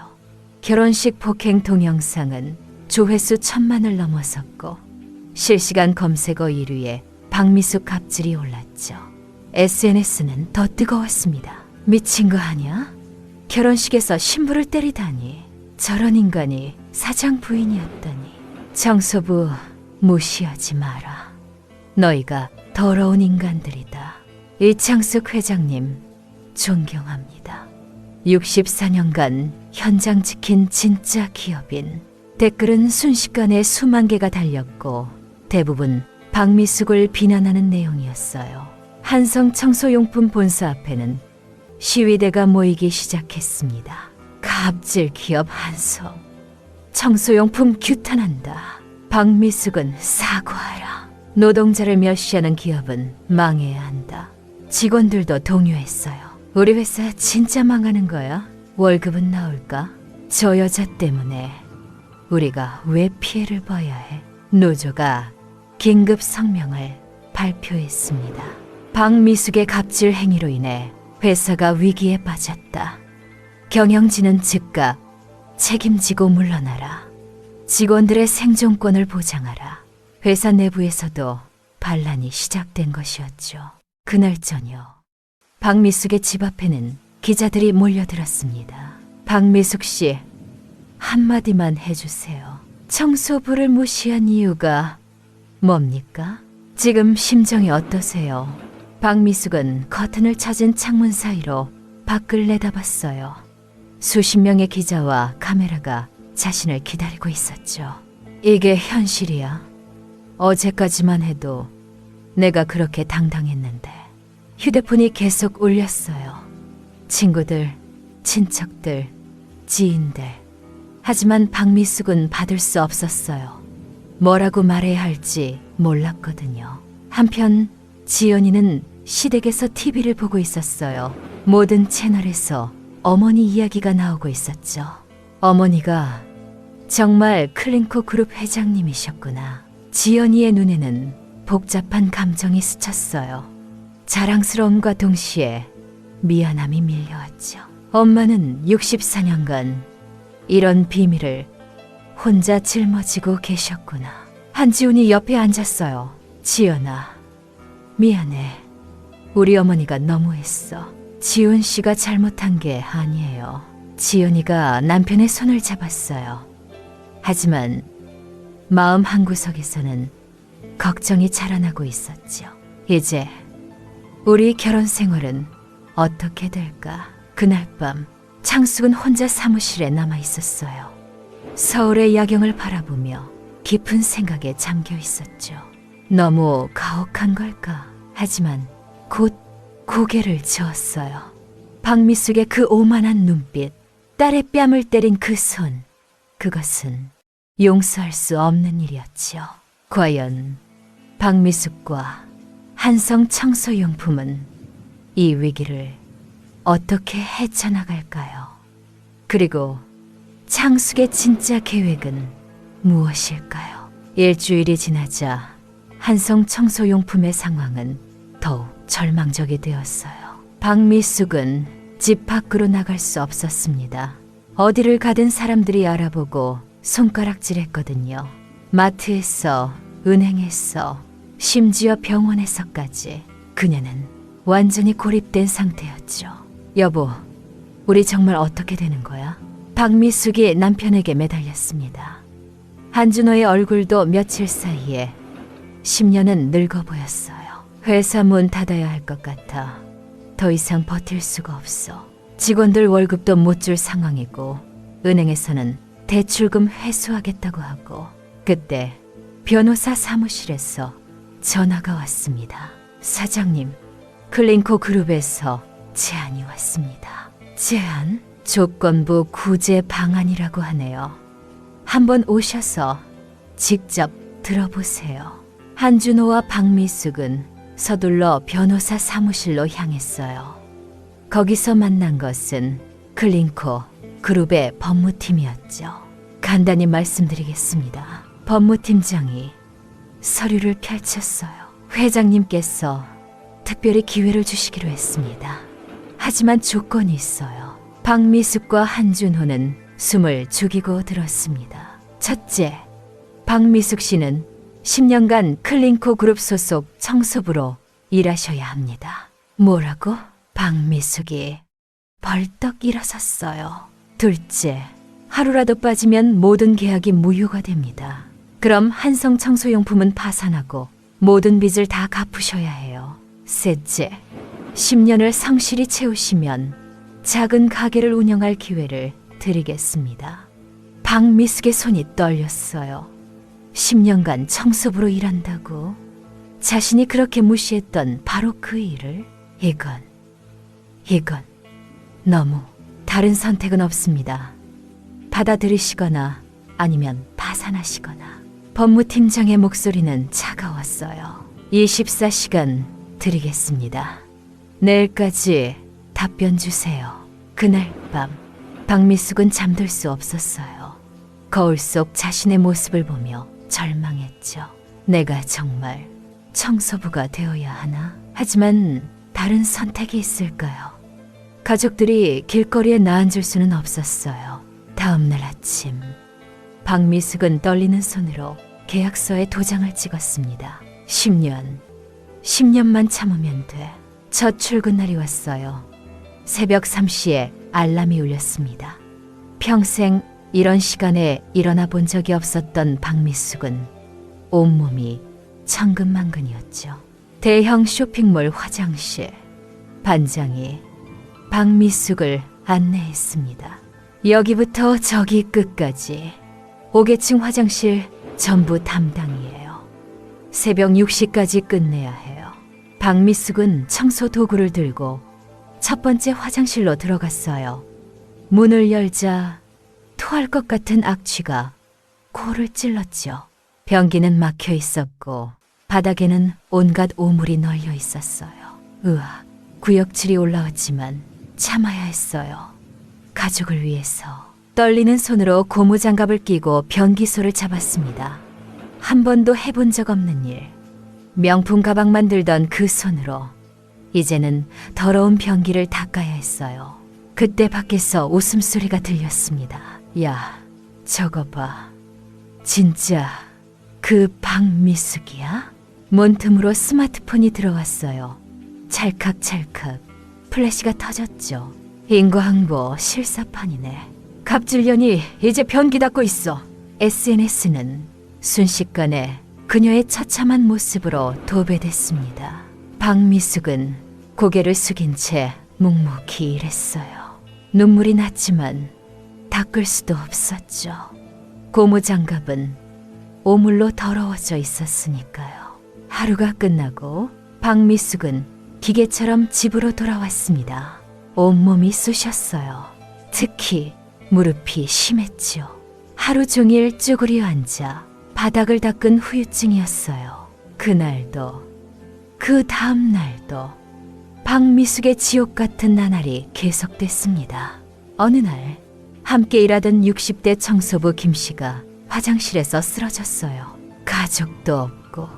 결혼식 폭행 동영상은 조회수 1000만을 넘어섰고 실시간 검색어 1위에 박미숙 갑질이 올랐죠. SNS는 더 뜨거웠습니다. 미친 거 아니야? 결혼식에서 신부를 때리다니. 저런 인간이 사장 부인이었다니. 청소부 무시하지 마라. 너희가 더러운 인간들이다. 이창숙 회장님 존경합니다. 64년간 현장 지킨 진짜 기업인. 댓글은 순식간에 수만 개가 달렸고 대부분 박미숙을 비난하는 내용이었어요. 한성 청소용품 본사 앞에는 시위대가 모이기 시작했습니다. 갑질 기업 한성, 청소용품 규탄한다. 박미숙은 사과하라. 노동자를 멸시하는 기업은 망해야 한다. 직원들도 동요했어요. 우리 회사 진짜 망하는 거야. 월급은 나올까? 저 여자 때문에 우리가 왜 피해를 봐야 해? 노조가 긴급 성명을 발표했습니다. 박미숙의 갑질 행위로 인해 회사가 위기에 빠졌다. 경영진은 즉각 책임지고 물러나라. 직원들의 생존권을 보장하라. 회사 내부에서도 반란이 시작된 것이었죠. 그날 저녁 박미숙의 집 앞에는 기자들이 몰려들었습니다. 박미숙 씨, 한마디만 해주세요. 청소부를 무시한 이유가 뭡니까? 지금 심정이 어떠세요? 박미숙은 커튼을 찾은 창문 사이로 밖을 내다봤어요. 수십 명의 기자와 카메라가 자신을 기다리고 있었죠. 이게 현실이야. 어제까지만 해도 내가 그렇게 당당했는데. 휴대폰이 계속 울렸어요. 친구들, 친척들, 지인들. 하지만 박미숙은 받을 수 없었어요. 뭐라고 말해야 할지 몰랐거든요. 한편 지연이는 시댁에서 TV를 보고 있었어요. 모든 채널에서 어머니 이야기가 나오고 있었죠. 어머니가 정말 클린코 그룹 회장님이셨구나. 지연이의 눈에는 복잡한 감정이 스쳤어요. 자랑스러움과 동시에 미안함이 밀려왔죠. 엄마는 64년간 이런 비밀을 혼자 짊어지고 계셨구나. 한지훈이 옆에 앉았어요. 지연아, 미안해. 우리 어머니가 너무했어. 지훈 씨가 잘못한 게 아니에요. 지연이가 남편의 손을 잡았어요. 하지만 마음 한구석에서는 걱정이 자라나고 있었죠. 이제 우리 결혼 생활은 어떻게 될까? 그날 밤 창숙은 혼자 사무실에 남아 있었어요. 서울의 야경을 바라보며 깊은 생각에 잠겨 있었죠. 너무 가혹한 걸까? 하지만 곧 고개를 저었어요. 박미숙의 그 오만한 눈빛, 딸의 뺨을 때린 그 손, 그것은 용서할 수 없는 일이었죠. 과연 박미숙과 한성 청소용품은 이 위기를 어떻게 헤쳐나갈까요? 그리고 창숙의 진짜 계획은 무엇일까요? 일주일이 지나자 한성 청소용품의 상황은 더욱 절망적이 되었어요. 박미숙은 집 밖으로 나갈 수 없었습니다. 어디를 가든 사람들이 알아보고 손가락질했거든요. 마트에서, 은행에서, 심지어 병원에서까지 그녀는 완전히 고립된 상태였죠. 여보, 우리 정말 어떻게 되는 거야? 박미숙이 남편에게 매달렸습니다. 한준호의 얼굴도 며칠 사이에 10년은 늙어 보였어요. 회사 문 닫아야 할 것 같아. 더 이상 버틸 수가 없어. 직원들 월급도 못 줄 상황이고 은행에서는 대출금 회수하겠다고 하고. 그때 변호사 사무실에서 전화가 왔습니다. 사장님, 클린코 그룹에서 제안이 왔습니다. 제안? 조건부 구제 방안이라고 하네요. 한번 오셔서 직접 들어보세요. 한준호와 박미숙은 서둘러 변호사 사무실로 향했어요. 거기서 만난 것은 클린코 그룹의 법무팀이었죠. 간단히 말씀드리겠습니다. 법무팀장이 서류를 펼쳤어요. 회장님께서 특별히 기회를 주시기로 했습니다. 하지만 조건이 있어요. 박미숙과 한준호는 숨을 죽이고 들었습니다. 첫째, 박미숙 씨는 10년간 클린코 그룹 소속 청소부로 일하셔야 합니다. 뭐라고? 박미숙이 벌떡 일어섰어요. 둘째, 하루라도 빠지면 모든 계약이 무효가 됩니다. 그럼 한성 청소용품은 파산하고 모든 빚을 다 갚으셔야 해요. 셋째, 10년을 성실히 채우시면 작은 가게를 운영할 기회를 드리겠습니다. 박미숙의 손이 떨렸어요. 10년간 청소부로 일한다고? 자신이 그렇게 무시했던 바로 그 일을? 이건 너무. 다른 선택은 없습니다. 받아들이시거나 아니면 파산하시거나. 법무팀장의 목소리는 차가웠어요. 24시간 드리겠습니다. 내일까지 답변 주세요. 그날 밤 박미숙은 잠들 수 없었어요. 거울 속 자신의 모습을 보며 절망했죠. 내가 정말 청소부가 되어야 하나? 하지만 다른 선택이 있을까요? 가족들이 길거리에 나앉을 수는 없었어요. 다음 날 아침 박미숙은 떨리는 손으로 계약서에 도장을 찍었습니다. 10년만 참으면 돼. 첫 출근 날이 왔어요. 새벽 3시에 알람이 울렸습니다. 평생 이런 시간에 일어나 본 적이 없었던 박미숙은 온몸이 천근만근이었죠. 대형 쇼핑몰 화장실. 반장이 박미숙을 안내했습니다. 여기부터 저기 끝까지 5계층 화장실 전부 담당이에요. 새벽 6시까지 끝내야 해요. 박미숙은 청소 도구를 들고 첫 번째 화장실로 들어갔어요. 문을 열자 토할 것 같은 악취가 코를 찔렀죠. 변기는 막혀 있었고 바닥에는 온갖 오물이 널려 있었어요. 으악, 구역질이 올라왔지만 참아야 했어요. 가족을 위해서. 떨리는 손으로 고무장갑을 끼고 변기소를 잡았습니다. 한 번도 해본 적 없는 일. 명품 가방만 들던 그 손으로 이제는 더러운 변기를 닦아야 했어요. 그때 밖에서 웃음소리가 들렸습니다. 야, 저거 봐. 진짜 그 박미숙이야? 문틈으로 스마트폰이 들어왔어요. 찰칵찰칵 플래시가 터졌죠. 인과응보 실사판이네. 갑질년이 이제 변기 닦고 있어. SNS는 순식간에 그녀의 처참한 모습으로 도배됐습니다. 박미숙은 고개를 숙인 채 묵묵히 일했어요. 눈물이 났지만 닦을 수도 없었죠. 고무장갑은 오물로 더러워져 있었으니까요. 하루가 끝나고 박미숙은 기계처럼 집으로 돌아왔습니다. 온몸이 쑤셨어요. 특히 무릎이 심했죠. 하루 종일 쭈그려 앉아 바닥을 닦은 후유증이었어요. 그날도 그 다음 날도 박미숙의 지옥 같은 나날이 계속됐습니다. 어느 날 함께 일하던 60대 청소부 김 씨가 화장실에서 쓰러졌어요. 가족도 없고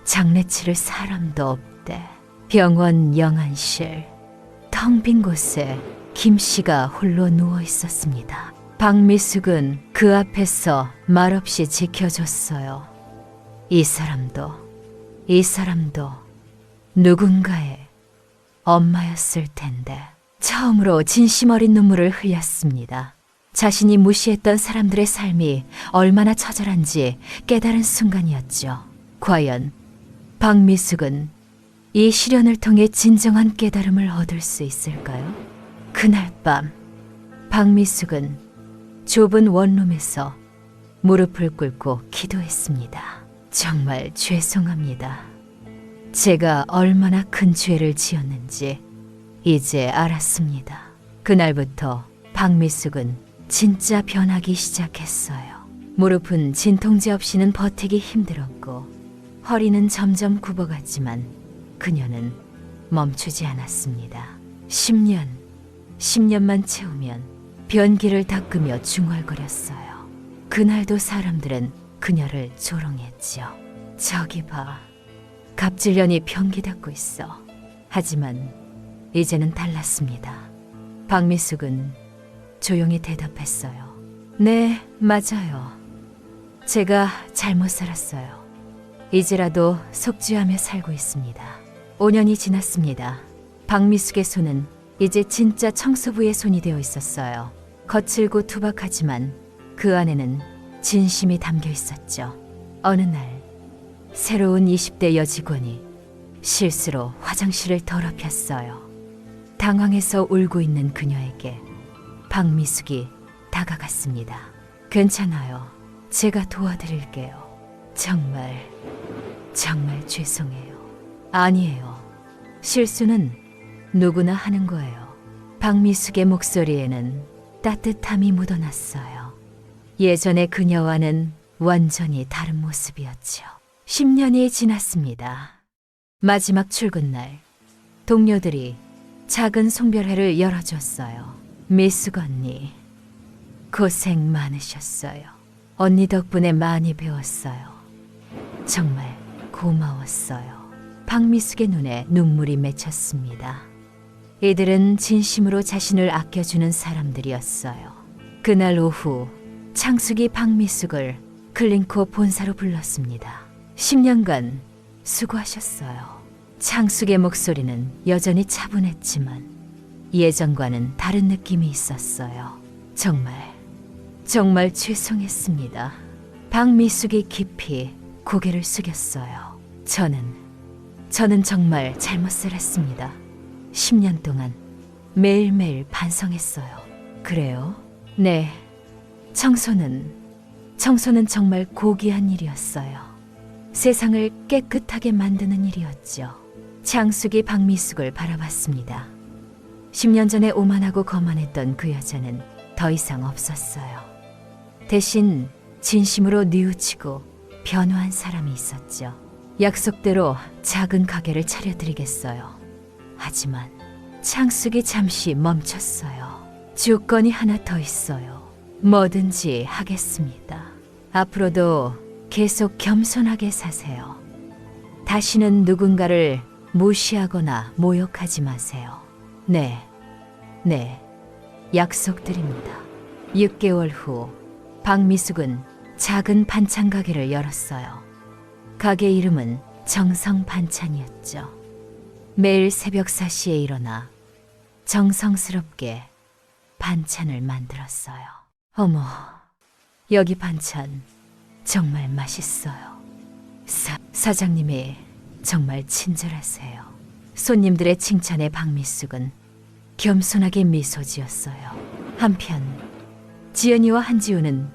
장례 치를 사람도 없대. 병원 영안실 텅 빈 곳에 김 씨가 홀로 누워 있었습니다. 박미숙은 그 앞에서 말없이 지켜줬어요. 이 사람도 누군가의 엄마였을 텐데. 처음으로 진심 어린 눈물을 흘렸습니다. 자신이 무시했던 사람들의 삶이 얼마나 처절한지 깨달은 순간이었죠. 과연 박미숙은 이 시련을 통해 진정한 깨달음을 얻을 수 있을까요? 그날 밤 박미숙은 좁은 원룸에서 무릎을 꿇고 기도했습니다. 정말 죄송합니다. 제가 얼마나 큰 죄를 지었는지 이제 알았습니다. 그날부터 박미숙은 진짜 변하기 시작했어요. 무릎은 진통제 없이는 버티기 힘들었고 허리는 점점 굽어갔지만 그녀는 멈추지 않았습니다. 10년만 채우면 변기를 닦으며 중얼거렸어요. 그날도 사람들은 그녀를 조롱했죠. 저기 봐, 갑질년이 변기 닦고 있어. 하지만 이제는 달랐습니다. 박미숙은 조용히 대답했어요. 네, 맞아요. 제가 잘못 살았어요. 이제라도 속죄하며 살고 있습니다. 5년이 지났습니다. 박미숙의 손은 이제 진짜 청소부의 손이 되어 있었어요. 거칠고 투박하지만 그 안에는 진심이 담겨 있었죠. 어느 날 새로운 20대 여직원이 실수로 화장실을 더럽혔어요. 당황해서 울고 있는 그녀에게 박미숙이 다가갔습니다. 괜찮아요. 제가 도와드릴게요. 정말 죄송해요. 아니에요. 실수는 누구나 하는 거예요. 박미숙의 목소리에는 따뜻함이 묻어났어요. 예전의 그녀와는 완전히 다른 모습이었죠. 10년이 지났습니다. 마지막 출근 날 동료들이 작은 송별회를 열어줬어요. 미숙 언니, 고생 많으셨어요. 언니 덕분에 많이 배웠어요. 정말 고마웠어요. 박미숙의 눈에 눈물이 맺혔습니다. 이들은 진심으로 자신을 아껴주는 사람들이었어요. 그날 오후 창숙이 박미숙을 클린코 본사로 불렀습니다. 10년간 수고하셨어요. 창숙의 목소리는 여전히 차분했지만 예전과는 다른 느낌이 있었어요. 정말 죄송했습니다. 박미숙이 깊이 고개를 숙였어요. 저는 정말 잘못을 했습니다. 10년 동안 매일매일 반성했어요. 그래요? 네. 청소는 정말 고귀한 일이었어요. 세상을 깨끗하게 만드는 일이었죠. 창숙이 박미숙을 바라봤습니다. 10년 전에 오만하고 거만했던 그 여자는 더 이상 없었어요. 대신 진심으로 뉘우치고 변화한 사람이 있었죠. 약속대로 작은 가게를 차려드리겠어요. 하지만 창숙이 잠시 멈췄어요. 조건이 하나 더 있어요. 뭐든지 하겠습니다. 앞으로도 계속 겸손하게 사세요. 다시는 누군가를 무시하거나 모욕하지 마세요. 네, 약속드립니다. 6개월 후 박미숙은 작은 반찬 가게를 열었어요. 가게 이름은 정성반찬이었죠. 매일 새벽 4시에 일어나 정성스럽게 반찬을 만들었어요. 어머, 여기 반찬 정말 맛있어요. 사장님이 정말 친절하세요. 손님들의 칭찬에 박미숙은 겸손하게 미소 지었어요. 한편 지연이와 한지우는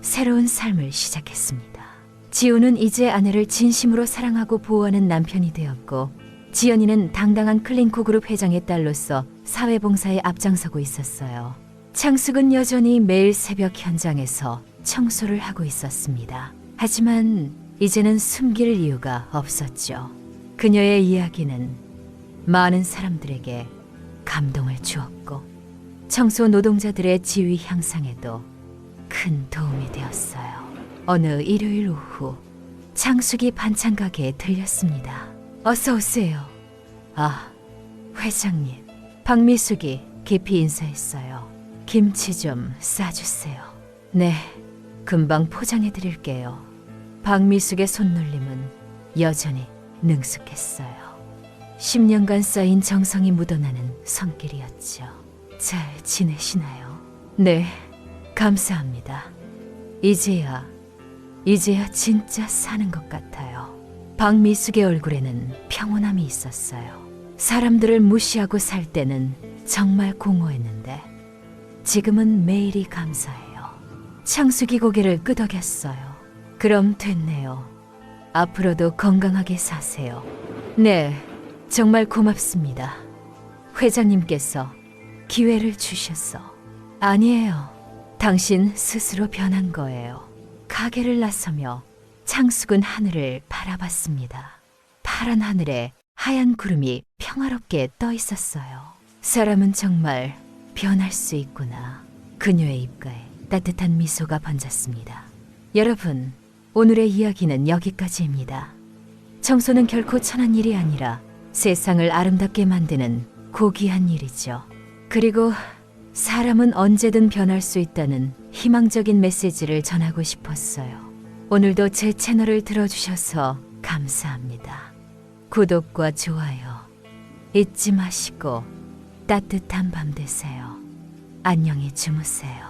새로운 삶을 시작했습니다. 지우는 이제 아내를 진심으로 사랑하고 보호하는 남편이 되었고, 지연이는 당당한 클린코 그룹 회장의 딸로서 사회봉사에 앞장서고 있었어요. 창숙은 여전히 매일 새벽 현장에서 청소를 하고 있었습니다. 하지만 이제는 숨길 이유가 없었죠. 그녀의 이야기는 많은 사람들에게 감동을 주었고 청소 노동자들의 지위 향상에도 큰 도움이 되었어요. 어느 일요일 오후 창숙이 반찬 가게에 들렸습니다. 어서 오세요. 아, 회장님. 박미숙이 깊이 인사했어요. 김치 좀 싸주세요. 네, 금방 포장해 드릴게요. 박미숙의 손놀림은 여전히 능숙했어요. 10년간 쌓인 정성이 묻어나는 손길이었죠. 잘 지내시나요? 네, 감사합니다. 이제야 진짜 사는 것 같아요. 박미숙의 얼굴에는 평온함이 있었어요. 사람들을 무시하고 살 때는 정말 공허했는데 지금은 매일이 감사해요. 창숙이 고개를 끄덕였어요. 그럼 됐네요. 앞으로도 건강하게 사세요. 네, 정말 고맙습니다. 회장님께서 기회를 주셔서. 아니에요. 당신 스스로 변한 거예요. 가게를 나서며 창숙은 하늘을 바라봤습니다. 파란 하늘에 하얀 구름이 평화롭게 떠 있었어요. 사람은 정말 변할 수 있구나. 그녀의 입가에 따뜻한 미소가 번졌습니다. 여러분, 오늘의 이야기는 여기까지입니다. 청소는 결코 천한 일이 아니라 세상을 아름답게 만드는 고귀한 일이죠. 그리고 사람은 언제든 변할 수 있다는 희망적인 메시지를 전하고 싶었어요. 오늘도 제 채널을 들어주셔서 감사합니다. 구독과 좋아요 잊지 마시고 따뜻한 밤 되세요. 안녕히 주무세요.